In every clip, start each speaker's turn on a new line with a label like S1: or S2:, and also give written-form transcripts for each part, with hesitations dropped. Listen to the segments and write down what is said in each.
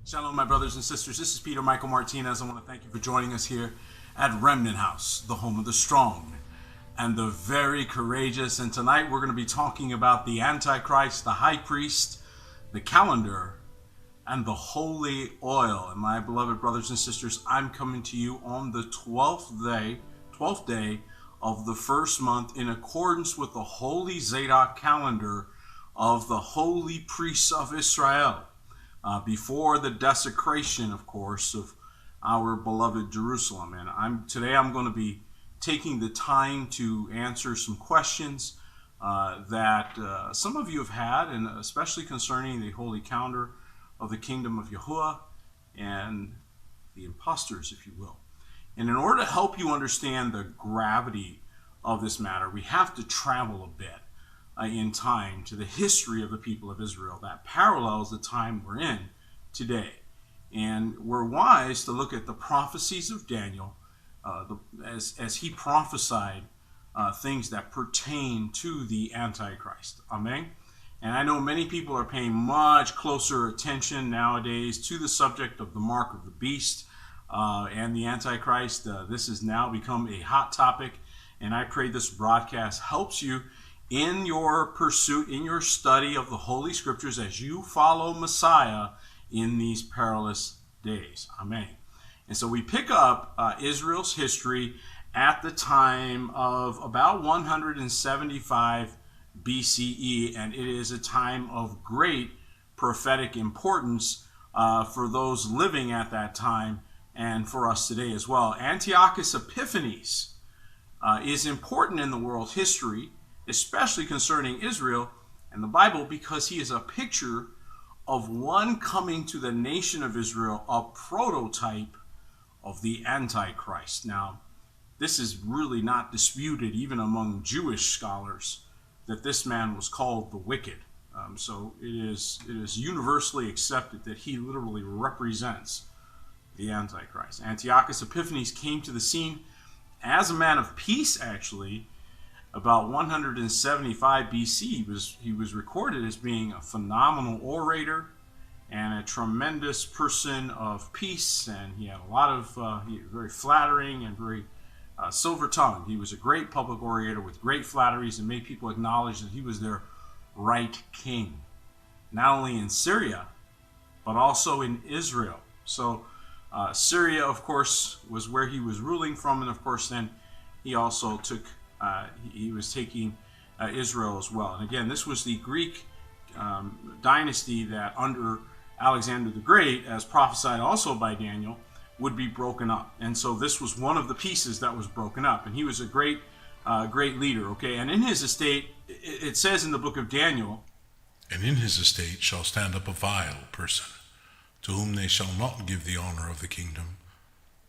S1: Shalom, my brothers and sisters. This is Peter Michael Martinez. I want to thank you for joining us here at Remnant House, the home of the strong and the very courageous. And tonight we're going to be talking about the Antichrist, the high priest, the calendar, and the holy oil. And my beloved brothers and sisters, I'm coming to you on the 12th day of the first month in accordance with the holy Zadok calendar of the holy priests of Israel. Before the desecration, of course, of our beloved Jerusalem. And today I'm going to be taking the time to answer some questions that some of you have had, and especially concerning the holy calendar of the kingdom of YAHUAH and the impostors, if you will. And in order to help you understand the gravity of this matter, we have to travel a bit in time to the history of the people of Israel that parallels the time we're in today. And we're wise to look at the prophecies of Daniel as he prophesied things that pertain to the Antichrist. Amen. And I know many people are paying much closer attention nowadays to the subject of the mark of the beast and the Antichrist. This has now become a hot topic, and I pray this broadcast helps you in your pursuit, in your study of the Holy Scriptures as you follow Messiah in these perilous days. Amen. And so we pick up Israel's history at the time of about 175 BCE, and it is a time of great prophetic importance for those living at that time and for us today as well. Antiochus Epiphanes is important in the world history, especially concerning Israel and the Bible, because he is a picture of one coming to the nation of Israel, a prototype of the Antichrist. Now, this is really not disputed even among Jewish scholars that this man was called the wicked. So it is universally accepted that he literally represents the Antichrist. Antiochus Epiphanes came to the scene as a man of peace, actually. About 175 BC, he was recorded as being a phenomenal orator and a tremendous person of peace, and he had a lot of very flattering and very silver-tongued. He was a great public orator with great flatteries and made people acknowledge that he was their right king, not only in Syria, but also in Israel. So Syria, of course, was where he was ruling from, and of course then he also took he was taking Israel as well. And again, this was the Greek dynasty that under Alexander the Great, as prophesied also by Daniel, would be broken up. And so this was one of the pieces that was broken up. And he was a great leader, okay? And in his estate, it says in the book of Daniel,
S2: "And in his estate shall stand up a vile person, to whom they shall not give the honor of the kingdom,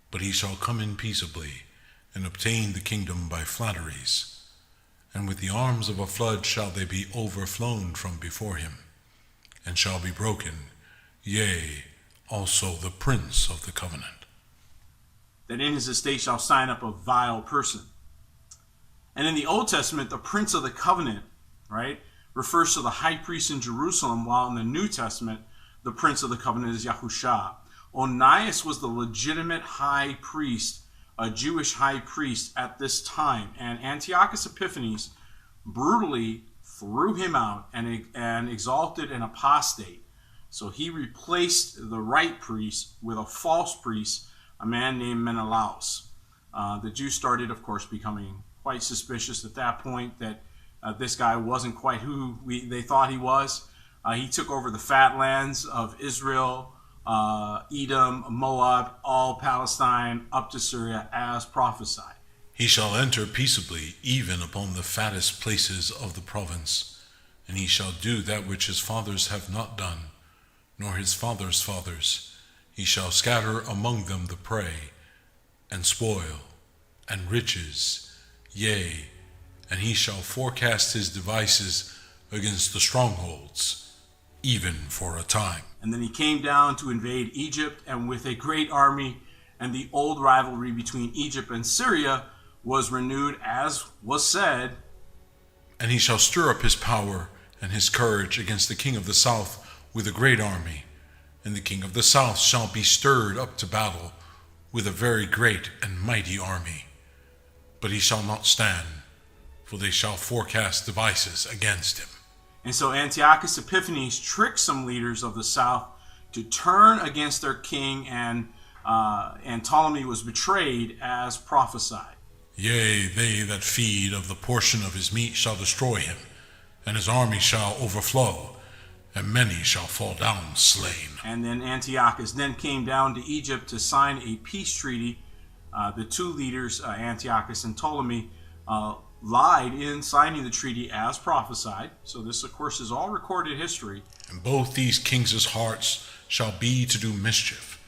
S2: but he shall come in peaceably, and obtain the kingdom by flatteries. And with the arms of a flood shall they be overflown from before him, and shall be broken, yea, also the prince of the covenant."
S1: That in his estate shall sign up a vile person. And in the Old Testament, the prince of the covenant, right, refers to the high priest in Jerusalem, while in the New Testament, the prince of the covenant is YAHUSHA. Onias was the legitimate high priest, a Jewish high priest at this time, and Antiochus Epiphanes brutally threw him out and exalted an apostate. So he replaced the right priest with a false priest, a man named Menelaus. The Jews started, of course, becoming quite suspicious at that point that this guy wasn't quite who they thought he was. He took over the fat lands of Israel, Edom, Moab, all Palestine, up to Syria, as prophesied.
S2: "He shall enter peaceably, even upon the fattest places of the province, and he shall do that which his fathers have not done, nor his fathers' fathers. He shall scatter among them the prey, and spoil, and riches, yea, and he shall forecast his devices against the strongholds, even for a time."
S1: And then he came down to invade Egypt, and with a great army, and the old rivalry between Egypt and Syria was renewed, as was said,
S2: "And he shall stir up his power and his courage against the king of the south with a great army, And the king of the south shall be stirred up to battle with a very great and mighty army. But he shall not stand, for they shall forecast devices against him.
S1: And so Antiochus Epiphanes tricked some leaders of the south to turn against their king, and Ptolemy was betrayed as prophesied.
S2: Yea, they that feed of the portion of his meat shall destroy him, and his army shall overflow, and many shall fall down slain.
S1: And then Antiochus then came down to Egypt to sign a peace treaty. The two leaders, Antiochus and Ptolemy, lied in signing the treaty as prophesied. So this, of course, is all recorded history.
S2: And both these kings' hearts shall be to do mischief,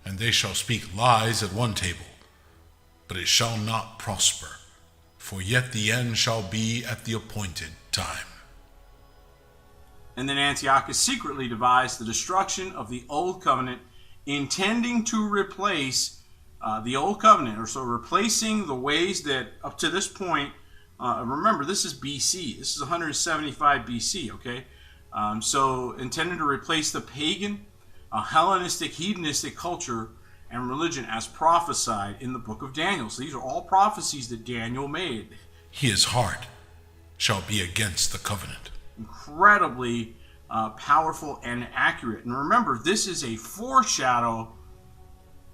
S2: and they shall speak lies at one table, but it shall not prosper, for yet the end shall be at the appointed time.
S1: And then Antiochus secretly devised the destruction of the Old Covenant, intending to replace the Old Covenant, or so replacing the ways that up to this point, remember this is BC, this is 175 BC, okay? So intended to replace the pagan, Hellenistic, hedonistic culture and religion as prophesied in the book of Daniel. So these are all prophecies that Daniel made.
S2: His heart shall be against the covenant.
S1: Incredibly powerful and accurate. And remember, this is a foreshadow.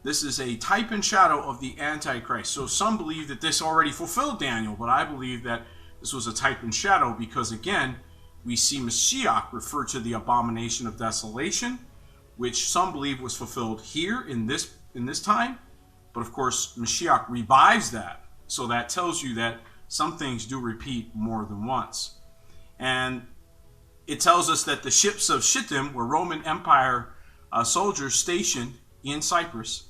S1: This is a type and shadow of the Antichrist. So some believe that this already fulfilled Daniel, but I believe that this was a type and shadow because, again, we see Mashiach refer to the abomination of desolation, which some believe was fulfilled here in this time. But of course, Mashiach revives that. So that tells you that some things do repeat more than once. And it tells us that the ships of Shittim were Roman Empire soldiers stationed in Cyprus.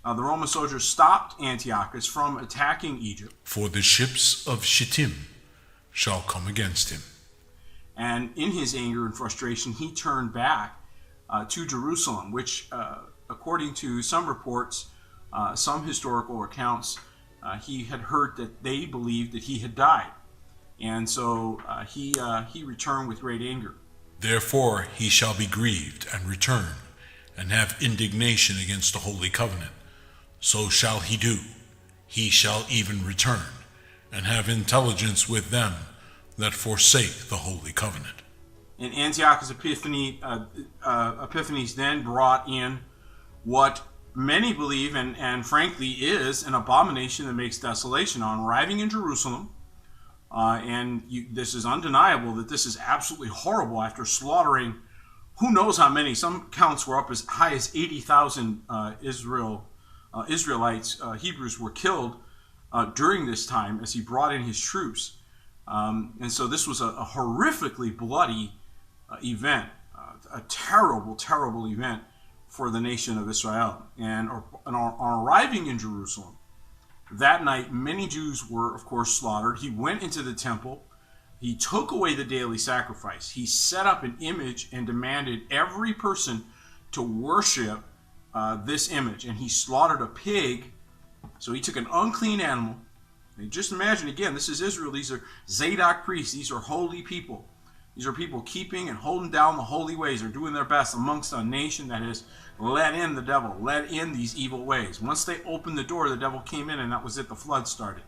S1: The Roman soldiers stopped Antiochus from attacking Egypt.
S2: For the ships of Shittim shall come against him.
S1: And in his anger and frustration, he turned back to Jerusalem, which, according to some reports, some historical accounts, he had heard that they believed that he had died. And so he returned with great anger.
S2: Therefore he shall be grieved and return, and have indignation against the holy covenant. So shall he do. He shall even return, and have intelligence with them that forsake the holy covenant.
S1: And Antiochus Epiphanes then brought in what many believe, and frankly is, an abomination that makes desolation. On arriving in Jerusalem, this is undeniable that this is absolutely horrible after slaughtering who knows how many. Some counts were up as high as 80,000 Israelites, Hebrews, were killed during this time as he brought in his troops. And so this was a horrifically bloody event, a terrible, terrible event for the nation of Israel. And on arriving in Jerusalem, that night, many Jews were, of course, slaughtered. He went into the temple. He took away the daily sacrifice. He set up an image and demanded every person to worship this image. And he slaughtered a pig. So he took an unclean animal. And just imagine, again, this is Israel. These are Zadok priests. These are holy people. These are people keeping and holding down the holy ways. They're doing their best amongst a nation that has let in the devil, let in these evil ways. Once they opened the door, the devil came in, and that was it. The flood started.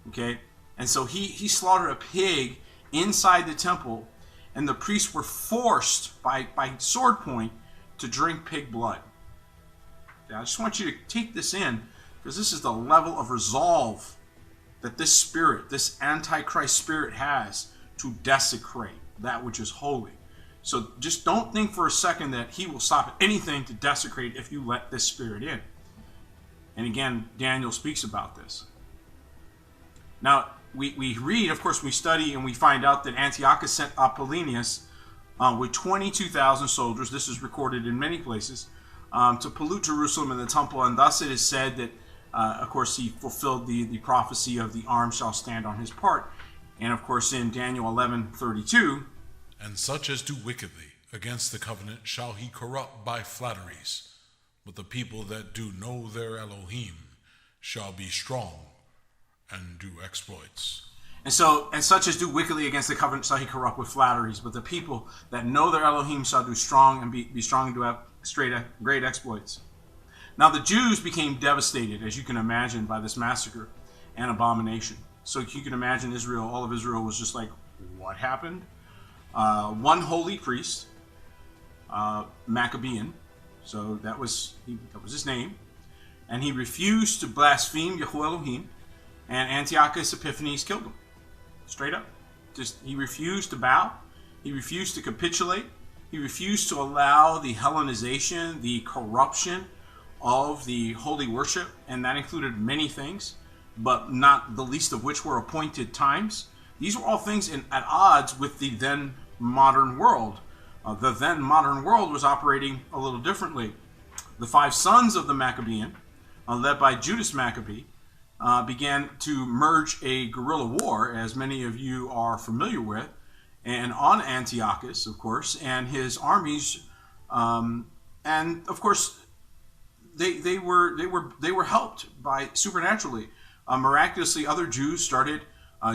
S1: Okay? And so he slaughtered a pig inside the temple, and the priests were forced by sword point to drink pig blood. Okay, I just want you to take this in, because this is the level of resolve that this spirit, this Antichrist spirit, has to desecrate that which is holy. So just don't think for a second that he will stop at anything to desecrate if you let this spirit in. And again, Daniel speaks about this. Now, we read, of course, we study, and we find out that Antiochus sent Apollonius with 22,000 soldiers, this is recorded in many places, to pollute Jerusalem and the temple, and thus it is said that, of course, he fulfilled the prophecy of the arm shall stand on his part. And of course, in Daniel 11:32,
S2: and such as do wickedly against the covenant shall he corrupt by flatteries, but the people that do know their Elohim shall be strong and do exploits.
S1: And such as do wickedly against the covenant shall he corrupt with flatteries, but the people that know their Elohim shall do strong and be strong and do great exploits. Now the Jews became devastated, as you can imagine, by this massacre and abomination. So you can imagine Israel, all of Israel was just like, what happened? One holy priest, Maccabean, so that was his name, and he refused to blaspheme YAHUAH ELOHIYM, and Antiochus Epiphanes killed him. Straight up. He refused to bow. He refused to capitulate. He refused to allow the Hellenization, the corruption of the holy worship, and that included many things, but not the least of which were appointed times. These were all things at odds with the then modern world. The then modern world was operating a little differently. The 5 sons of the Maccabean, led by Judas Maccabee, began to merge a guerrilla war, as many of you are familiar with, and on Antiochus, of course, and his armies, and of course, they were helped by supernaturally, miraculously. Other Jews started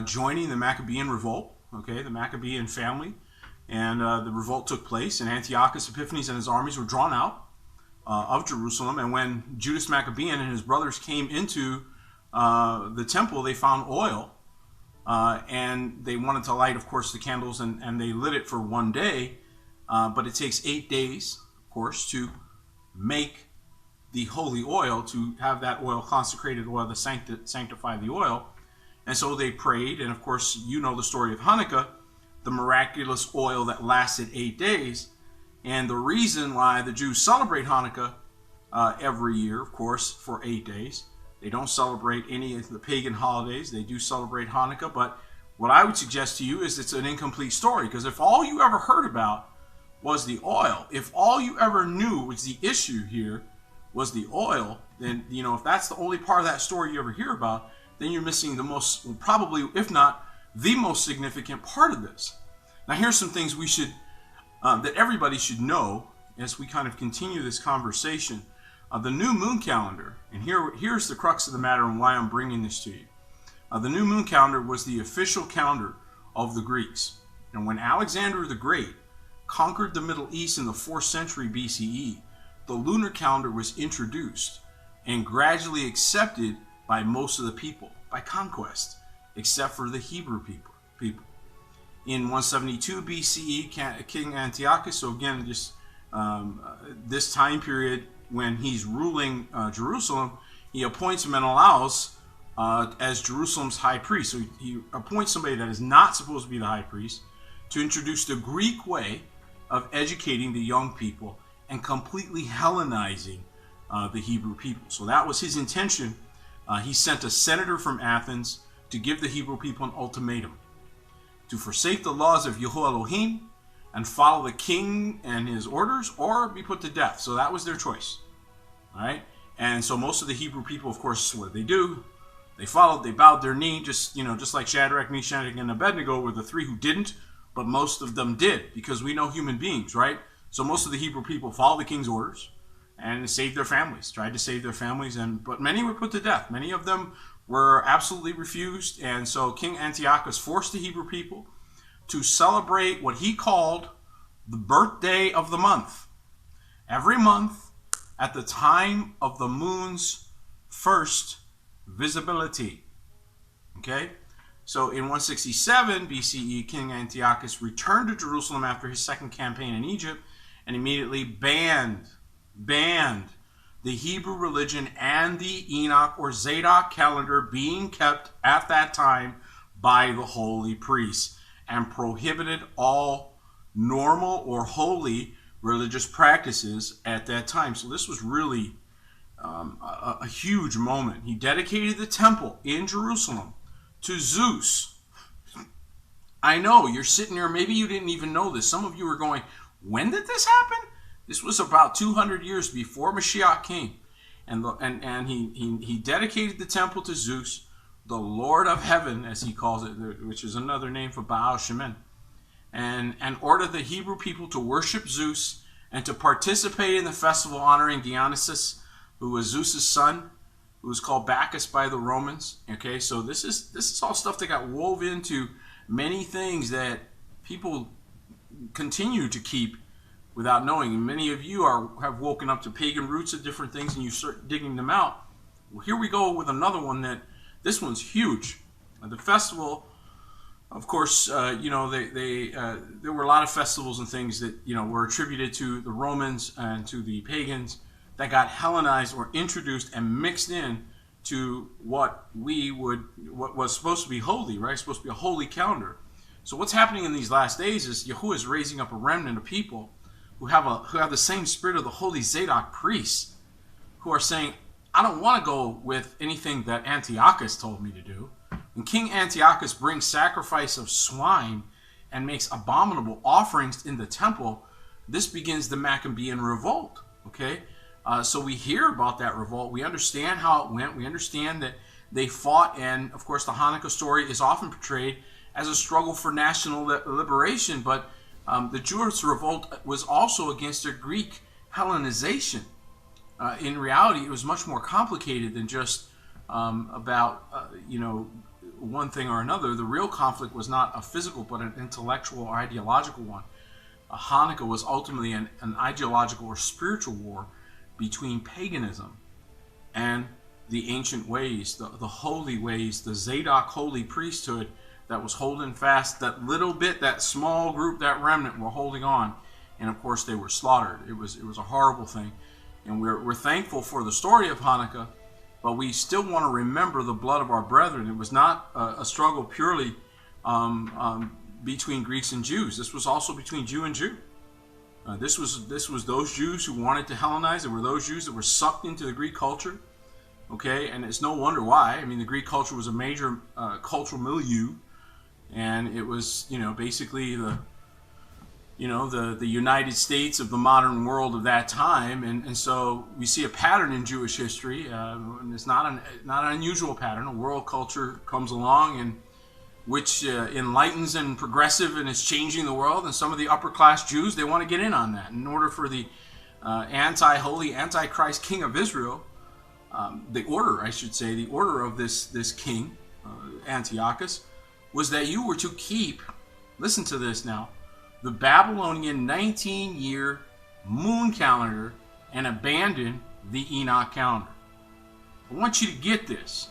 S1: joining the Maccabean revolt, okay, the Maccabean family, and the revolt took place, and Antiochus Epiphanes and his armies were drawn out of Jerusalem. And when Judas Maccabean and his brothers came into the temple, they found oil, and they wanted to light, of course, the candles, and they lit it for one day, but it takes 8 days, of course, to make the holy oil, to have that oil, consecrated oil, to sanctify the oil. And so they prayed, and of course, you know the story of Hanukkah, the miraculous oil that lasted 8 days. And the reason why the Jews celebrate Hanukkah every year, of course, for 8 days. They don't celebrate any of the pagan holidays. They do celebrate Hanukkah, but what I would suggest to you is it's an incomplete story, because if all you ever heard about was the oil, if all you ever knew was the issue here was the oil, then, you know, if that's the only part of that story you ever hear about, then you're missing the most, probably, if not the most significant part of this. Now, here's some things we should, that everybody should know as we kind of continue this conversation. The new moon calendar, and here's the crux of the matter and why I'm bringing this to you. The new moon calendar was the official calendar of the Greeks. And when Alexander the Great conquered the Middle East in the 4th century BCE, the lunar calendar was introduced and gradually accepted by most of the people, by conquest, except for the Hebrew people. In 172 BCE, King Antiochus, so again, just this time period when he's ruling Jerusalem, he appoints Menelaus as Jerusalem's high priest. So he appoints somebody that is not supposed to be the high priest to introduce the Greek way of educating the young people and completely Hellenizing the Hebrew people. So that was his intention. He sent a senator from Athens to give the Hebrew people an ultimatum: to forsake the laws of YAHUAH ELOHIYM and follow the king and his orders, or be put to death. So that was their choice. All right. And so most of the Hebrew people, of course, what did they do? They followed, they bowed their knee, just like Shadrach, Meshach, and Abednego were the 3 who didn't, but most of them did, because we know human beings, right? So most of the Hebrew people followed the king's orders and saved their families, tried to save their families, but many were put to death. Many of them were absolutely refused, and so King Antiochus forced the Hebrew people to celebrate what he called the birthday of the month. Every month, at the time of the moon's first visibility. Okay? So in 167 BCE, King Antiochus returned to Jerusalem after his second campaign in Egypt and immediately banned the Hebrew religion and the Enoch or Zadok calendar being kept at that time by the holy priests, and prohibited all normal or holy religious practices at that time. So this was really a huge moment. He dedicated the temple in Jerusalem to Zeus. I know, you're sitting there, maybe you didn't even know this. Some of you are going, when did this happen? This was about 200 years before Mashiach came. And he dedicated the temple to Zeus, the Lord of Heaven, as he calls it, which is another name for Baal Shemin, and ordered the Hebrew people to worship Zeus and to participate in the festival honoring Dionysus, who was Zeus's son, who was called Bacchus by the Romans. Okay, so this is all stuff that got woven into many things that people continue to keep without knowing. And many of you have woken up to pagan roots of different things, and you start digging them out. Well, here we go with another one this one's huge. The festival, of course, there were a lot of festivals and things that, were attributed to the Romans and to the pagans that got Hellenized or introduced and mixed in to what was supposed to be holy, right? Supposed to be a holy calendar. So what's happening in these last days is YAHUAH is raising up a remnant of people who have the same spirit of the holy Zadok priests, who are saying, I don't want to go with anything that Antiochus told me to do. When King Antiochus brings sacrifice of swine and makes abominable offerings in the temple, this begins the Maccabean revolt, okay? So we hear about that revolt. We understand how it went. We understand that they fought, and of course the Hanukkah story is often portrayed as a struggle for national liberation, but the Jewish revolt was also against their Greek Hellenization. In reality, it was much more complicated than just about one thing or another. The real conflict was not a physical but an intellectual or ideological one. Hanukkah was ultimately an ideological or spiritual war between paganism and the ancient ways, the holy ways, the Zadok holy priesthood that was holding fast, that little bit, that small group, that remnant were holding on. And of course they were slaughtered. It was a horrible thing. And we're thankful for the story of Hanukkah, but we still want to remember the blood of our brethren. It was not a struggle purely between Greeks and Jews. This was also between Jew and Jew. This was those Jews who wanted to Hellenize. There were those Jews that were sucked into the Greek culture. Okay, and it's no wonder why. I mean, the Greek culture was a major cultural milieu, and it was, basically the United States of the modern world of that time. And so we see a pattern in Jewish history, and it's not an unusual pattern. A world culture comes along and which enlightens and progressive and is changing the world. And some of the upper class Jews, they want to get in on that. In order for the anti-holy, antichrist king of Israel, the order of this king, Antiochus, was that you were to keep, listen to this now, the Babylonian 19-year moon calendar and abandon the Enoch calendar. I want you to get this,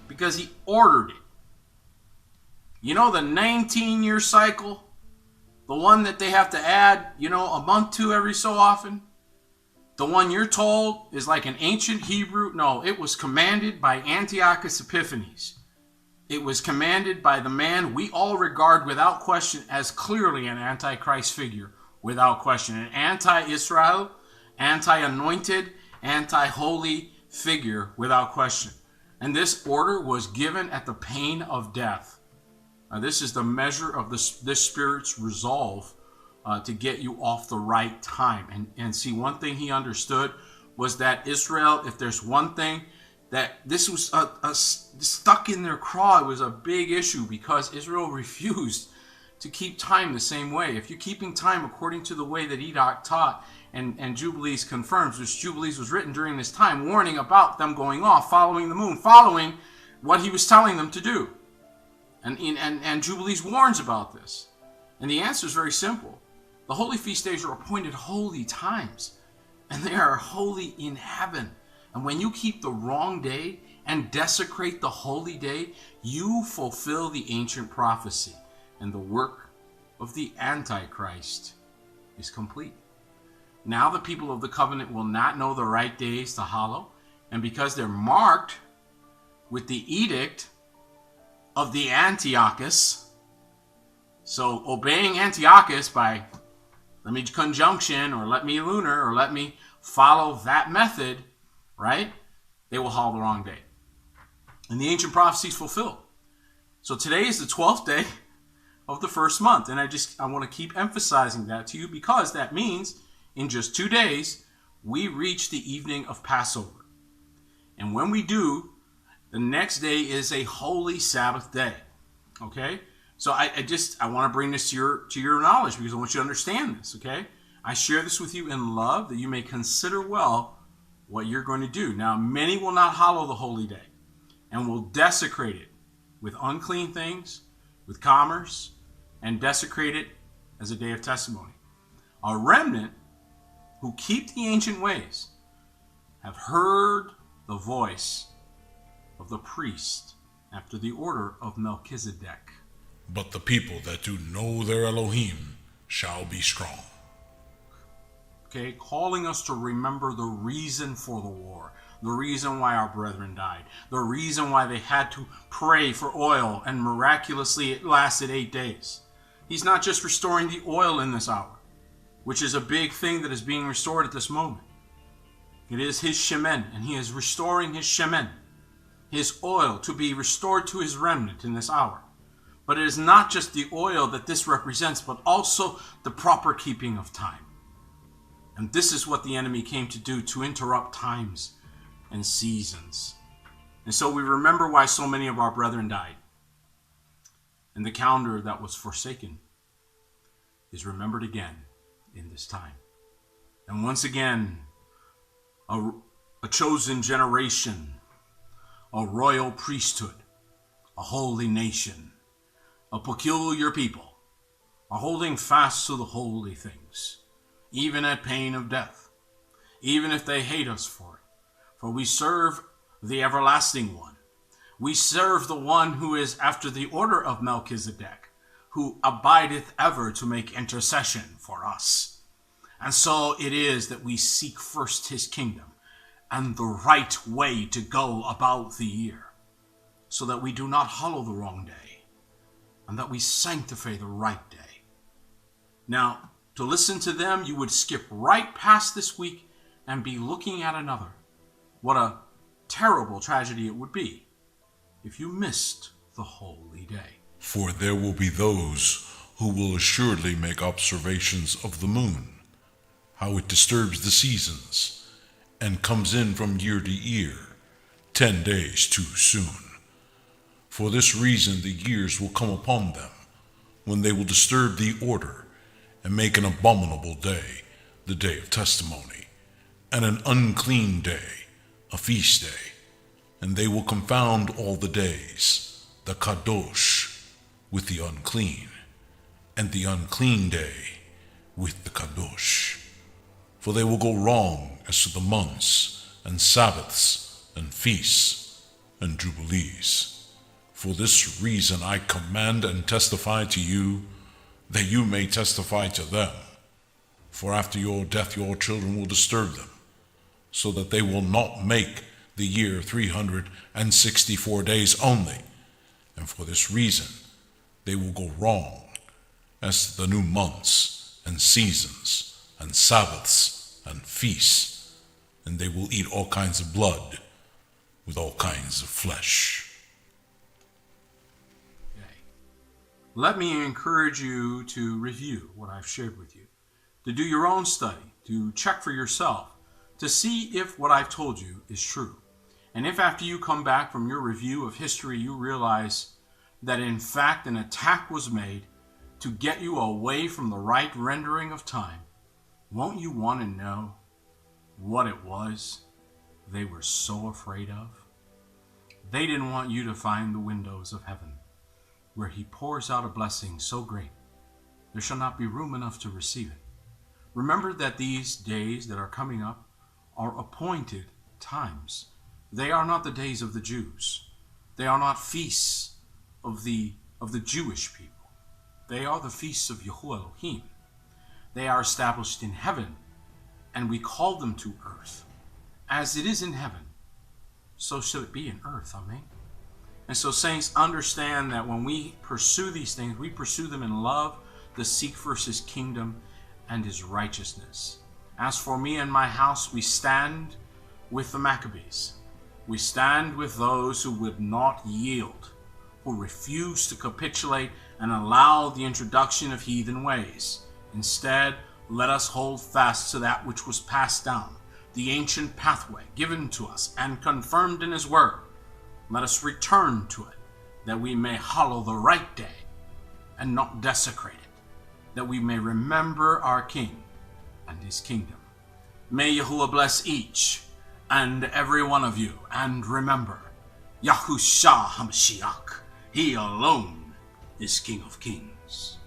S1: because he ordered it. The 19-year cycle, the one that they have to add, a month to every so often, the one you're told is like an ancient Hebrew. No, it was commanded by Antiochus Epiphanes. It was commanded by the man we all regard without question as clearly an antichrist figure, without question. An anti-Israel, anti-anointed, anti-holy figure, without question. And this order was given at the pain of death. This is the measure of this spirit's resolve to get you off the right time. And see, one thing he understood was that Israel, if there's one thing, that this was stuck in their craw. It was a big issue because Israel refused to keep time the same way. If you're keeping time according to the way that Enoch taught and Jubilees confirms, which Jubilees was written during this time, warning about them going off, following the moon, following what he was telling them to do. And Jubilees warns about this. And the answer is very simple. The holy feast days are appointed holy times, and they are holy in heaven. And when you keep the wrong day and desecrate the holy day, you fulfill the ancient prophecy, and the work of the Antichrist is complete. Now the people of the covenant will not know the right days to hallow, and because they're marked with the edict of the Antiochus, so obeying Antiochus by let me conjunction or let me lunar or let me follow that method, right? They will hallow the wrong day. And the ancient prophecy is fulfilled. So today is the 12th day of the first month. And I want to keep emphasizing that to you, because that means in just 2 days, we reach the evening of Passover. And when we do, the next day is a holy Sabbath day. Okay? So I want to bring this to your knowledge, because I want you to understand this, okay? I share this with you in love, that you may consider well what you're going to do. Now, many will not hallow the holy day and will desecrate it with unclean things, with commerce, and desecrate it as a day of testimony. A remnant who keep the ancient ways have heard the voice of the priest after the order of Melchizedek.
S2: But the people that do know their Elohim shall be strong.
S1: Okay, calling us to remember the reason for the war, the reason why our brethren died, the reason why they had to pray for oil, and miraculously it lasted 8 days. He's not just restoring the oil in this hour, which is a big thing that is being restored at this moment. It is his shemen, and he is restoring his shemen, his oil, to be restored to his remnant in this hour. But it is not just the oil that this represents, but also the proper keeping of time. And this is what the enemy came to do, to interrupt times and seasons. And so we remember why so many of our brethren died. And the calendar that was forsaken is remembered again in this time. And once again, a chosen generation, a royal priesthood, a holy nation, a peculiar people, are holding fast to the holy things, even at pain of death, even if they hate us for it. For we serve the everlasting one. We serve the one who is after the order of Melchizedek, who abideth ever to make intercession for us. And so it is that we seek first his kingdom and the right way to go about the year, so that we do not hallow the wrong day, and that we sanctify the right day. Now, to listen to them, you would skip right past this week and be looking at another. What a terrible tragedy it would be if you missed the holy day.
S2: For there will be those who will assuredly make observations of the moon, how it disturbs the seasons, and comes in from year to year, 10 days too soon. For this reason the years will come upon them, when they will disturb the order, and make an abominable day, the day of testimony, and an unclean day, a feast day. And they will confound all the days, the kadosh with the unclean, and the unclean day with the kadosh. For they will go wrong as to the months, and Sabbaths, and feasts, and jubilees. For this reason I command and testify to you, that you may testify to them. For after your death your children will disturb them, so that they will not make the year 364 days only. And for this reason they will go wrong as to the new months, and seasons, and Sabbaths, and feasts, and they will eat all kinds of blood with all kinds of flesh.
S1: Okay. Let me encourage you to review what I've shared with you, to do your own study, to check for yourself, to see if what I've told you is true. And if after you come back from your review of history, you realize that in fact an attack was made to get you away from the right rendering of time, won't you want to know what it was they were so afraid of? They didn't want you to find the windows of heaven, where he pours out a blessing so great, there shall not be room enough to receive it. Remember that these days that are coming up are appointed times. They are not the days of the Jews. They are not feasts of the Jewish people. They are the feasts of YAHUAH ELOHIYM. They are established in heaven, and we call them to earth. As it is in heaven, so shall it be in earth. Amen. And so, saints, understand that when we pursue these things, we pursue them in love, to seek first his kingdom and his righteousness. As for me and my house, we stand with the Maccabees. We stand with those who would not yield, who refuse to capitulate and allow the introduction of heathen ways. Instead, let us hold fast to that which was passed down, the ancient pathway given to us and confirmed in his word. Let us return to it, that we may hallow the right day and not desecrate it, that we may remember our King and his kingdom. May Yahuwah bless each and every one of you, and remember, Yahushua HaMashiach, he alone is King of Kings.